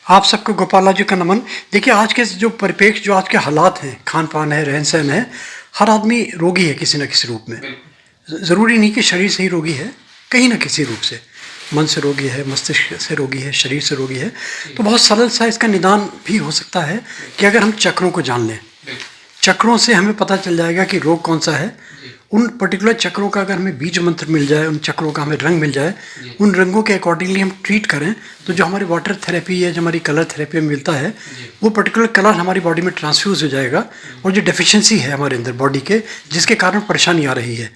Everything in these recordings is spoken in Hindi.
आप सबको गोपाला जी का नमन। देखिए आज के जो परिप्रेक्ष्य, जो आज के हालात हैं, खान पान है, रहन सहन है, हर आदमी रोगी है किसी न किसी रूप में। ज़रूरी नहीं कि शरीर से ही रोगी है, कहीं ना किसी रूप से मन से रोगी है, मस्तिष्क से रोगी है, शरीर से रोगी है। तो बहुत सरल सा इसका निदान भी हो सकता है कि अगर हम चक्रों को जान लें, चक्रों से हमें पता चल जाएगा कि रोग कौन सा है। उन पर्टिकुलर चक्रों का अगर हमें बीज मंत्र मिल जाए, उन चक्रों का हमें रंग मिल जाए, उन रंगों के अकॉर्डिंगली हम ट्रीट करें, तो जो हमारी वाटर थेरेपी है, जो हमारी कलर थेरेपी में मिलता है, वो पर्टिकुलर कलर हमारी बॉडी में ट्रांसफ्यूज हो जाएगा और जो डेफिशिएंसी है हमारे अंदर बॉडी के, जिसके कारण परेशानी आ रही है,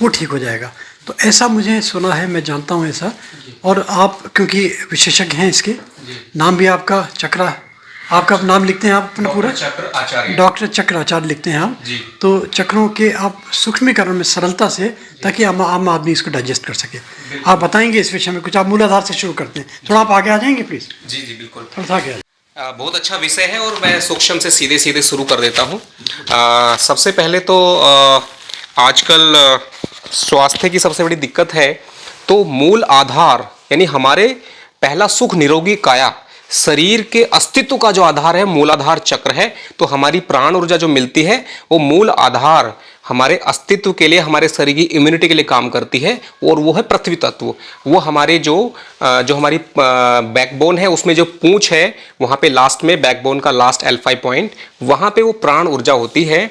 वो ठीक हो जाएगा। तो ऐसा मुझे सुना है, मैं जानता हूँ ऐसा। और आप क्योंकि विशेषज्ञ हैं इसके, नाम भी आपका चक्रा, आपका नाम लिखते हैं आप अपना पूरा? चक्र आचार्य। डॉक्टर चक्र आचार्य लिखते हैं आप जी। तो चक्रों के आप सूक्ष्मीकरण में सरलता से, ताकि आम आदमी इसको डाइजेस्ट कर सके। आप बताएंगे इस विषय में कुछ? आप मूलाधार से शुरू करते हैं, थोड़ा आप आगे आ जाएंगे प्लीज। जी जी बिल्कुल। थोड़ा सा आगे बहुत अच्छा विषय है और मैं सूक्ष्म से सीधे सीधे शुरू कर देता हूँ। सबसे पहले तो आजकल स्वास्थ्य की सबसे बड़ी दिक्कत है, तो मूल आधार यानी हमारे पहला सुख निरोगी काया, शरीर के अस्तित्व का जो आधार है मूलाधार चक्र है। तो हमारी प्राण ऊर्जा जो मिलती है वो मूल आधार हमारे अस्तित्व के लिए, हमारे शरीर की इम्यूनिटी के लिए काम करती है, और वो है पृथ्वी तत्व। वो हमारे जो हमारी बैकबोन है, उसमें जो पूंछ है, वहाँ पे लास्ट में बैकबोन का लास्ट L5 पॉइंट, वहाँ पे वो प्राण ऊर्जा होती है।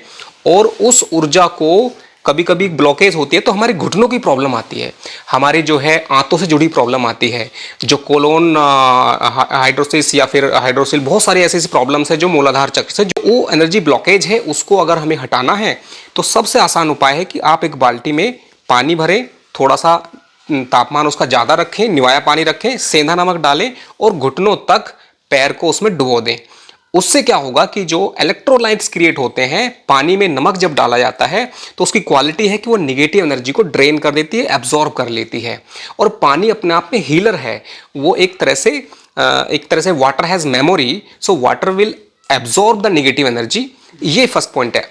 और उस ऊर्जा को कभी कभी ब्लॉकेज होती है तो हमारे घुटनों की प्रॉब्लम आती है, हमारी जो है आंतों से जुड़ी प्रॉब्लम आती है, जो कोलोन हाइड्रोसिस या फिर हाइड्रोसिल, बहुत सारी ऐसी प्रॉब्लम्स है जो मूलाधार चक्र से, जो वो एनर्जी ब्लॉकेज है, उसको अगर हमें हटाना है तो सबसे आसान उपाय है कि आप एक बाल्टी में पानी भरें, थोड़ा सा तापमान उसका ज़्यादा रखें, निवाया पानी रखें, सेंधा नमक डालें और घुटनों तक पैर को उसमें डुबो दें। उससे क्या होगा कि जो इलेक्ट्रोलाइट्स क्रिएट होते हैं, पानी में नमक जब डाला जाता है तो उसकी क्वालिटी है कि वो निगेटिव एनर्जी को ड्रेन कर देती है, एब्जॉर्ब कर लेती है। और पानी अपने आप में हीलर है, वो एक तरह से water has memory, so water will absorb the negative energy. ये फर्स्ट पॉइंट है।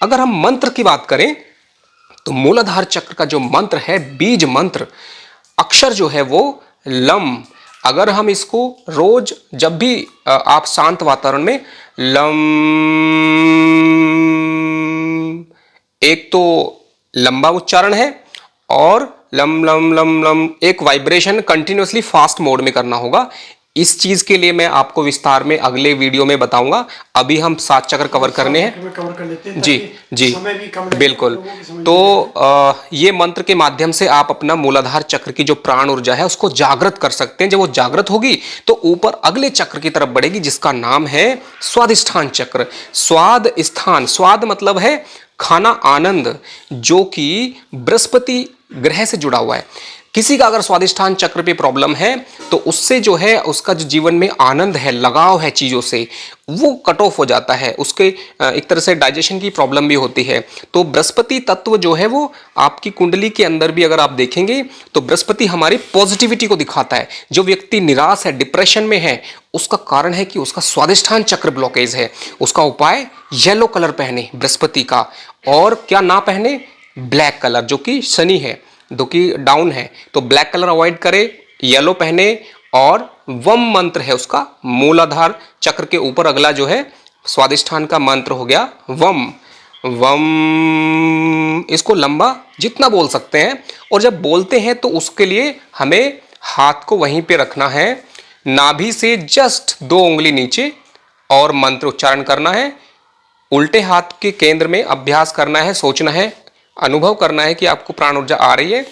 अगर हम मंत्र की बात करें तो मूलाधार चक्र का जो मंत्र है, बीज मंत्र, अक्षर जो है वो लम। अगर हम इसको रोज जब भी आप शांत वातावरण में लम, एक तो लंबा उच्चारण है, और लम लम लम लम एक वाइब्रेशन कंटिन्यूअसली फास्ट मोड में करना होगा। इस चीज के लिए मैं आपको विस्तार में अगले वीडियो में बताऊंगा। अभी हम 7 चक्र कवर करने हैं, कवर कर लेते हैं जी जी समय भी कम बिल्कुल। तो ये मंत्र के माध्यम से आप अपना मूलाधार चक्र की जो प्राण ऊर्जा है उसको जागृत कर सकते हैं। जब वो जागृत होगी तो ऊपर अगले चक्र की तरफ बढ़ेगी, जिसका नाम है स्वादिष्ठान चक्र। स्वाद स्थान, स्वाद मतलब है खाना, आनंद, जो कि बृहस्पति ग्रह से जुड़ा हुआ है। किसी का अगर स्वादिष्ठान चक्र पे प्रॉब्लम है तो उससे जो है उसका जो जीवन में आनंद है, लगाव है चीज़ों से, वो कट ऑफ हो जाता है। उसके एक तरह से डाइजेशन की प्रॉब्लम भी होती है। तो बृहस्पति तत्व जो है वो आपकी कुंडली के अंदर भी अगर आप देखेंगे तो बृहस्पति हमारी पॉजिटिविटी को दिखाता है। जो व्यक्ति निराश है, डिप्रेशन में है, उसका कारण है कि उसका स्वादिष्ठान चक्र ब्लॉकेज है। उसका उपाय येलो कलर पहने बृहस्पति का, और क्या ना पहने, ब्लैक कलर, जो कि शनि है, जो कि डाउन है, तो ब्लैक कलर अवॉइड करे, येलो पहने। और वम मंत्र है उसका, मूलाधार चक्र के ऊपर अगला जो है स्वादिष्ठान का मंत्र हो गया वम। वम, इसको लंबा जितना बोल सकते हैं। और जब बोलते हैं तो उसके लिए हमें हाथ को वहीं पे रखना है, नाभि से जस्ट 2 उंगली नीचे, और मंत्र उच्चारण करना है। उल्टे हाथ के केंद्र में अभ्यास करना है, सोचना है, अनुभव करना है कि आपको प्राण ऊर्जा आ रही है,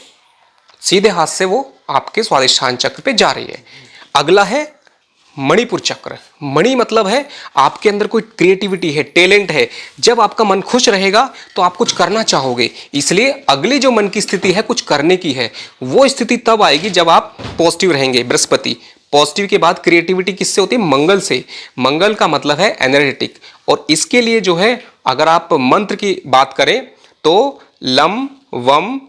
सीधे हाथ से वो आपके स्वादिष्ठान चक्र पे जा रही है। अगला है मणिपुर चक्र। मणि मतलब है आपके अंदर कोई क्रिएटिविटी है, टैलेंट है। जब आपका मन खुश रहेगा तो आप कुछ करना चाहोगे, इसलिए अगली जो मन की स्थिति है कुछ करने की है, वो स्थिति तब आएगी जब आप पॉजिटिव रहेंगे। बृहस्पति पॉजिटिव के बाद क्रिएटिविटी किससे होती है? मंगल से। मंगल का मतलब है एनर्जेटिक। और इसके लिए जो है अगर आप मंत्र की बात करें तो लम वम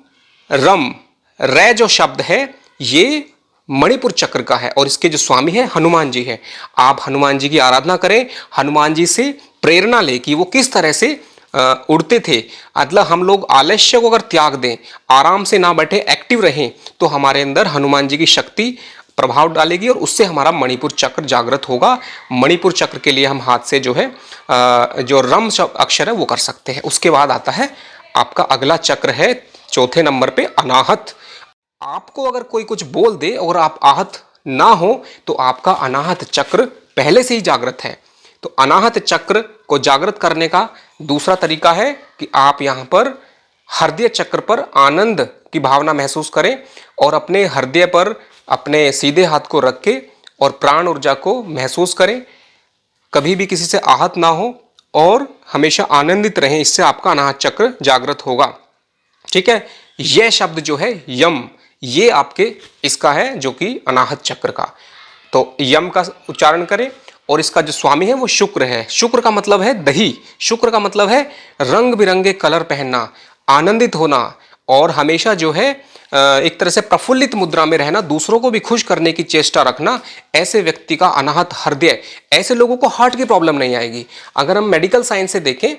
रम, रै जो शब्द है ये मणिपुर चक्र का है, और इसके जो स्वामी है हनुमान जी हैं। आप हनुमान जी की आराधना करें, हनुमान जी से प्रेरणा लें कि वो किस तरह से उड़ते थे। मतलब हम लोग आलस्य को अगर त्याग दें, आराम से ना बैठे, एक्टिव रहें, तो हमारे अंदर हनुमान जी की शक्ति प्रभाव डालेगी और उससे हमारा मणिपुर चक्र जागृत होगा। मणिपुर चक्र के लिए हम हाथ से जो है जो रम अक्षर है वो कर सकते हैं। उसके बाद आता है आपका अगला चक्र है चौथे नंबर पे अनाहत। आपको अगर कोई कुछ बोल दे और आप आहत ना हो तो आपका अनाहत चक्र पहले से ही जागृत है। तो अनाहत चक्र को जागृत करने का दूसरा तरीका है कि आप यहाँ पर हृदय चक्र पर आनंद की भावना महसूस करें और अपने हृदय पर अपने सीधे हाथ को रख के और प्राण ऊर्जा को महसूस करें। कभी भी किसी से आहत ना हो और हमेशा आनंदित रहें, इससे आपका अनाहत चक्र जागृत होगा। ठीक है, यह शब्द जो है यम, ये आपके इसका है जो कि अनाहत चक्र का। तो यम का उच्चारण करें और इसका जो स्वामी है वो शुक्र है। शुक्र का मतलब है दही, शुक्र का मतलब है रंग बिरंगे कलर पहनना, आनंदित होना और हमेशा जो है एक तरह से प्रफुल्लित मुद्रा में रहना, दूसरों को भी खुश करने की चेष्टा रखना। ऐसे व्यक्ति का अनाहत हृदय, ऐसे लोगों को हार्ट की प्रॉब्लम नहीं आएगी। अगर हम मेडिकल साइंस से देखें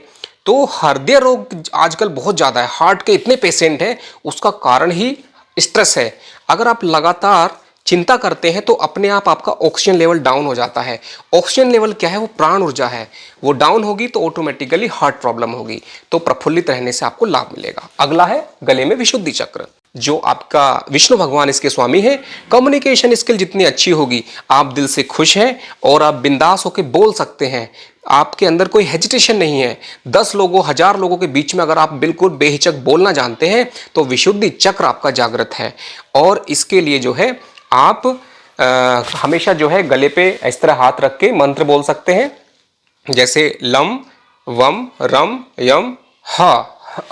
तो हृदय रोग आजकल बहुत ज़्यादा है, हार्ट के इतने पेशेंट हैं, उसका कारण ही स्ट्रेस है। अगर आप लगातार चिंता करते हैं तो अपने आप आपका ऑक्सीजन लेवल डाउन हो जाता है। ऑक्सीजन लेवल क्या है? वो प्राण ऊर्जा है, वो डाउन होगी तो ऑटोमेटिकली हार्ट प्रॉब्लम होगी। तो प्रफुल्लित रहने से आपको लाभ मिलेगा। अगला है गले में विशुद्धि चक्र, जो आपका विष्णु भगवान इसके स्वामी हैं। कम्युनिकेशन स्किल जितनी अच्छी होगी, आप दिल से खुश हैं और आप बिंदास होकर बोल सकते हैं, आपके अंदर कोई हेजिटेशन नहीं है। 10 लोगों 1000 लोगों के बीच में अगर आप बिल्कुल बेहिचक बोलना जानते हैं तो विशुद्धि चक्र आपका जागृत है। और इसके लिए जो है आप हमेशा जो है गले पे इस तरह हाथ रख के मंत्र बोल सकते हैं, जैसे लम वम रम यम हा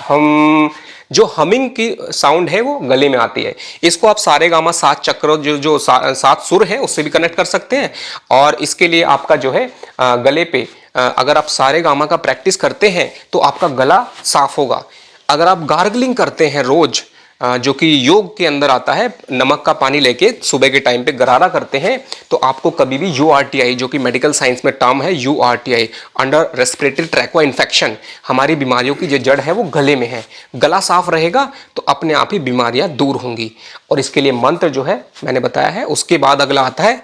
हम। जो हमिंग की साउंड है वो गले में आती है। इसको आप सारे गामा 7 चक्र जो 7 सुर है उससे भी कनेक्ट कर सकते हैं। और इसके लिए आपका जो है गले पे अगर आप सारे गामा का प्रैक्टिस करते हैं तो आपका गला साफ होगा। अगर आप गार्गलिंग करते हैं रोज, जो कि योग के अंदर आता है, नमक का पानी लेके सुबह के टाइम पे गरारा करते हैं, तो आपको कभी भी URTI, जो कि मेडिकल साइंस में टर्म है URTI, अंडर रेस्पिरेटरी ट्रैकवा इन्फेक्शन, हमारी बीमारियों की जो जड़ है वो गले में है। गला साफ रहेगा तो अपने आप ही बीमारियां दूर होंगी। और इसके लिए मंत्र जो है मैंने बताया है। उसके बाद अगला आता है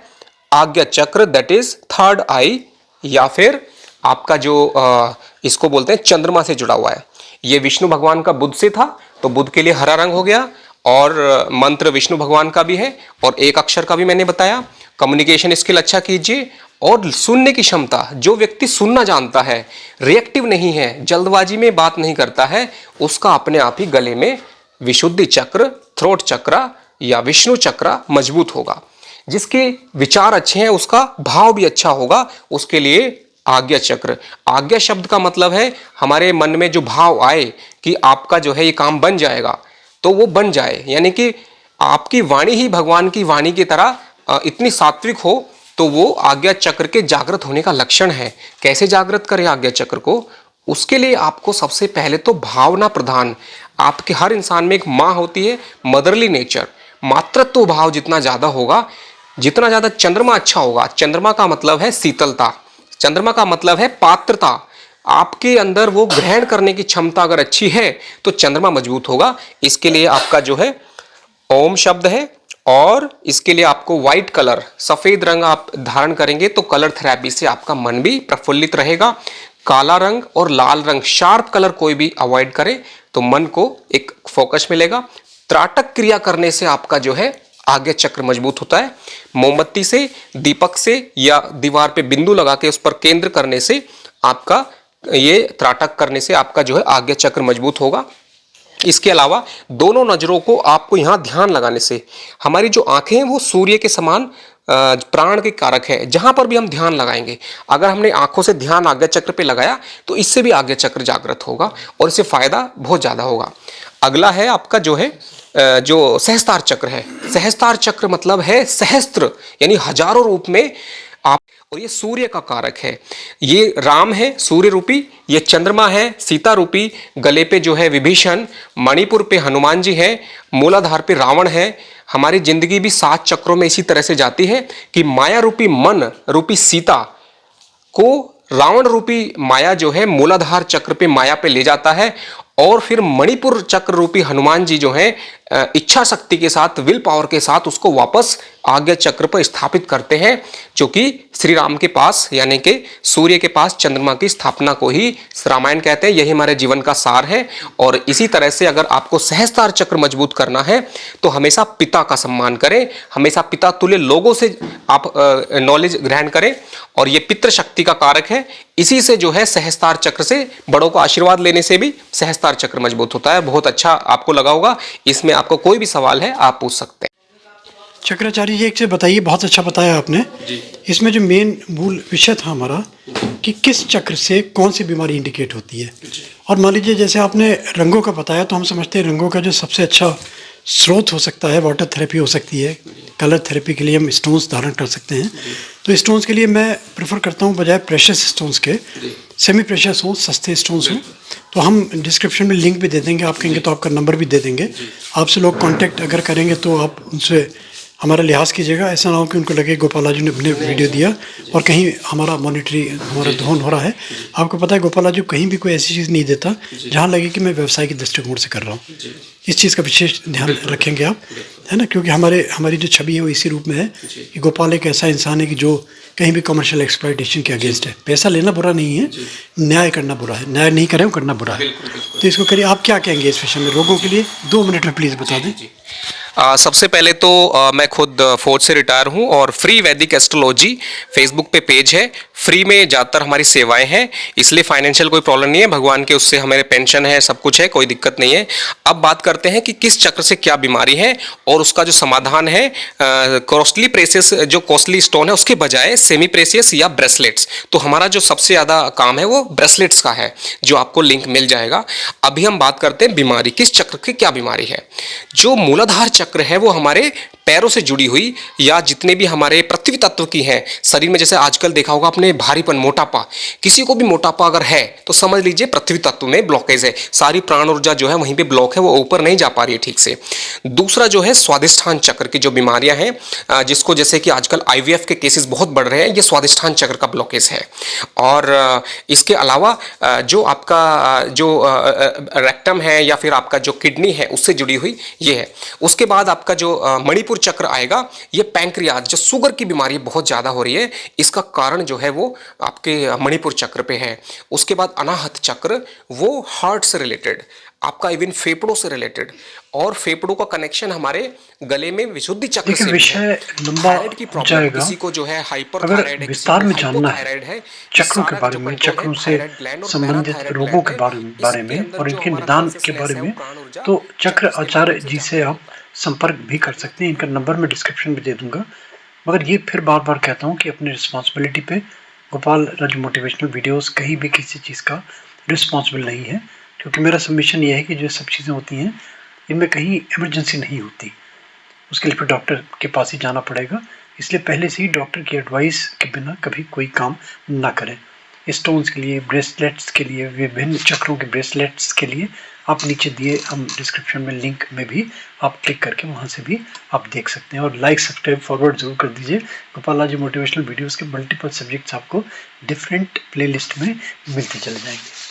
आज्ञा चक्र, दैट इज थर्ड आई, या फिर आपका जो इसको बोलते हैं चंद्रमा से जुड़ा हुआ है। ये विष्णु भगवान का बुध से था, तो बुध के लिए हरा रंग हो गया। और मंत्र विष्णु भगवान का भी है और एक अक्षर का भी मैंने बताया। कम्युनिकेशन स्किल अच्छा कीजिए और सुनने की क्षमता, जो व्यक्ति सुनना जानता है, रिएक्टिव नहीं है, जल्दबाजी में बात नहीं करता है, उसका अपने आप ही गले में विशुद्धि चक्र, थ्रोट चक्र या विष्णु चक्र मजबूत होगा। जिसके विचार अच्छे हैं उसका भाव भी अच्छा होगा। उसके लिए आज्ञा चक्र, आज्ञा शब्द का मतलब है हमारे मन में जो भाव आए कि आपका जो है ये काम बन जाएगा, तो वो बन जाए। यानी कि आपकी वाणी ही भगवान की वाणी की तरह इतनी सात्विक हो, तो वो आज्ञा चक्र के जागृत होने का लक्षण है। कैसे जागृत करें आज्ञा चक्र को? उसके लिए आपको सबसे पहले तो भावना प्रधान, आपके हर इंसान में एक माँ होती है, मदरली नेचर, मातृत्व भाव जितना ज़्यादा होगा, जितना ज़्यादा चंद्रमा अच्छा होगा। चंद्रमा का मतलब है शीतलता, चंद्रमा का मतलब है पात्रता। आपके अंदर वो ग्रहण करने की क्षमता अगर अच्छी है तो चंद्रमा मजबूत होगा। इसके लिए आपका जो है ओम शब्द है और इसके लिए आपको व्हाइट कलर, सफेद रंग आप धारण करेंगे तो कलर थेरेपी से आपका मन भी प्रफुल्लित रहेगा। काला रंग और लाल रंग, शार्प कलर कोई भी अवॉइड करें तो मन को एक फोकस मिलेगा। त्राटक क्रिया करने से आपका जो है आज्ञा चक्र मजबूत होता है। मोमबत्ती से, दीपक से या दीवार पे बिंदु लगा के उस पर केंद्र करने से आपका ये त्राटक करने से आपका जो है आज्ञा चक्र मजबूत होगा। इसके अलावा दोनों नजरों को आपको यहाँ ध्यान लगाने से, हमारी जो आंखें हैं वो सूर्य के समान प्राण के कारक है। जहां पर भी हम ध्यान लगाएंगे, अगर हमने आंखों से ध्यान आज्ञा चक्र पे लगाया तो इससे भी आज्ञा चक्र जागृत होगा और इससे फायदा बहुत ज्यादा होगा। अगला है आपका जो है जो सहस्त्रार चक्र है। सहस्त्रार चक्र मतलब है सहस्त्र, यानी हजारों रूप में आप, और ये सूर्य का कारक है। ये राम है सूर्य रूपी, ये चंद्रमा है सीता रूपी, गले पे जो है विभीषण, मणिपुर पे हनुमान जी है, मूलाधार पे रावण है। हमारी जिंदगी भी 7 चक्रों में इसी तरह से जाती है कि माया रूपी मन रूपी सीता को रावण रूपी माया जो है मूलाधार चक्र पे माया पे ले जाता है और फिर मणिपुर चक्र रूपी हनुमान जी जो है इच्छा शक्ति के साथ, विल पावर के साथ उसको वापस आज्ञा चक्र पर स्थापित करते हैं, जो कि श्री राम के पास यानी कि सूर्य के पास चंद्रमा की स्थापना को ही रामायण कहते हैं। यही हमारे जीवन का सार है। और इसी तरह से अगर आपको सहस्त्रार चक्र मजबूत करना है तो हमेशा पिता का सम्मान करें, हमेशा पिता तुल्य लोगों से आप नॉलेज ग्रहण करें, और ये पितृ शक्ति का कारक है। इसी से जो है सहस्त्रार चक्र से, बड़ों का आशीर्वाद लेने से भी सहस्त्रार चक्र मजबूत होता है। बहुत अच्छा आपको लगा होगा। इसमें आपको कोई भी सवाल है आप पूछ सकते हैं। चक्राचार्य जी एक चीज़ बताइए, बहुत अच्छा बताया आपने जी। इसमें जो मेन मूल विषय था हमारा कि किस चक्र से कौन सी बीमारी इंडिकेट होती है। और मान लीजिए जैसे आपने रंगों का बताया, तो हम समझते हैं रंगों का जो सबसे अच्छा स्रोत हो सकता है वाटर थेरेपी हो सकती है। कलर थेरेपी के लिए हम स्टोन्स धारण कर सकते हैं। तो स्टोन्स के लिए मैं प्रेफर करता हूँ बजाय प्रेशियस स्टोन्स के सेमी प्रेशियस हों, सस्ते स्टोन्स हों। तो हम डिस्क्रिप्शन में लिंक भी दे देंगे, आप कहेंगे तो आपका नंबर भी दे देंगे। आपसे लोग कांटेक्ट अगर करेंगे तो आप उनसे हमारा लिहाज कीजिएगा। ऐसा ना हो कि उनको लगे गोपालाजी ने अपने वीडियो दिया और कहीं हमारा मॉनिटरी हमारा धोन हो रहा है। आपको पता है गोपालाजी कहीं भी कोई ऐसी चीज़ नहीं देता जहाँ लगे कि मैं व्यवसाय के दृष्टिकोण से कर रहा हूँ। इस चीज़ का विशेष ध्यान रखेंगे आप, है ना, क्योंकि हमारी जो छवि है वो इसी रूप में है कि गोपाल एक ऐसा इंसान है कि जो कहीं भी कमर्शियल एक्सप्लॉयटेशन के अगेंस्ट है। पैसा लेना बुरा नहीं है, न्याय करना बुरा है। न्याय नहीं करें करना बुरा है। तो इसको करिए। आप क्या कहेंगे इस विषय में रोगों के लिए? 2 मिनट में प्लीज़ बता दें। सबसे पहले तो मैं खुद फौज से रिटायर हूं और फ्री वैदिक एस्ट्रोलॉजी फेसबुक पे पेज है। फ्री में ज़्यादातर हमारी सेवाएं हैं, इसलिए फाइनेंशियल कोई प्रॉब्लम नहीं है। भगवान के उससे हमारे पेंशन है, सब कुछ है, कोई दिक्कत नहीं है। अब बात करते हैं कि किस चक्र से क्या बीमारी है और उसका जो समाधान है। कॉस्टली प्रेसियस जो कॉस्टली स्टोन है उसके बजाय सेमी प्रेसियस या ब्रेसलेट्स। तो हमारा जो सबसे ज़्यादा काम है वो ब्रेसलेट्स का है, जो आपको लिंक मिल जाएगा। अभी हम बात करते हैं बीमारी, किस चक्र की क्या बीमारी है। जो मूलाधार चक्र है वो हमारे पैरों से जुड़ी हुई या जितने भी हमारे पृथ्वी तत्व की हैं शरीर में, जैसे आजकल देखा होगा आपने भारीपन, मोटापा, किसी को भी मोटापा अगर है तो समझ लीजिए पृथ्वी तत्व में ब्लॉकेज है। सारी प्राण ऊर्जा जो है वहीं पे ब्लॉक है, वो ऊपर नहीं जा पा रही है ठीक से। दूसरा जो है स्वादिष्ठान चक्र की जो बीमारियां हैं, जिसको जैसे कि आजकल IVF के केसेस बहुत बढ़ रहे हैं, ये स्वादिष्ठान चक्र का ब्लॉकेज है। और इसके अलावा जो आपका जो रेक्टम है या फिर आपका जो किडनी है उससे जुड़ी हुई ये है। उसके बाद आपका जो मणिपुर चक्र आएगा, ये पैंक्रियाज जो शुगर की बीमारी बहुत ज़्यादा हो रही है, इसका कारण जो है वो आपके मणिपुर चक्र पे है। उसके बाद अनाहत चक्र, वो हार्ट से रिलेटेड, आपका इवन फेफड़ों से रिलेटेड, और फेफड़ों का कनेक्शन हमारे गले में विशुद्धि चक्र से भी है। विषय लंबा जाएगा। किसी को जो है अगर विस्तार में जानना है चक्रों के बारे में, चक्रों से संबंधित रोगों के बारे में और इनके निदान के बारे में, तो चक्र आचार्य जी से आप संपर्क भी कर सकते हैं। इनका नंबर मैं डिस्क्रिप्शन में दे दूंगा। मगर ये फिर बार बार कहता हूँ कि अपनी रिस्पॉन्सिबिलिटी पे गोपाल राजू मोटिवेशनल वीडियोस कहीं भी किसी चीज़ का रिस्पॉन्सिबल नहीं है, क्योंकि मेरा सबमिशन ये है कि जो सब चीज़ें होती हैं इनमें कहीं इमरजेंसी नहीं होती, उसके लिए फिर डॉक्टर के पास ही जाना पड़ेगा। इसलिए पहले से ही डॉक्टर की एडवाइस के बिना कभी कोई काम ना करें। स्टोन्स के लिए, ब्रेसलेट्स के लिए, विभिन्न चक्रों के ब्रेसलेट्स के लिए आप नीचे दिए हम डिस्क्रिप्शन में लिंक में भी आप क्लिक करके वहाँ से भी आप देख सकते हैं। और लाइक, सब्सक्राइब, फॉरवर्ड जरूर कर दीजिए। गोपाल राजू मोटिवेशनल वीडियोस के मल्टीपल सब्जेक्ट्स आपको डिफरेंट प्लेलिस्ट में मिलते चले जाएंगे।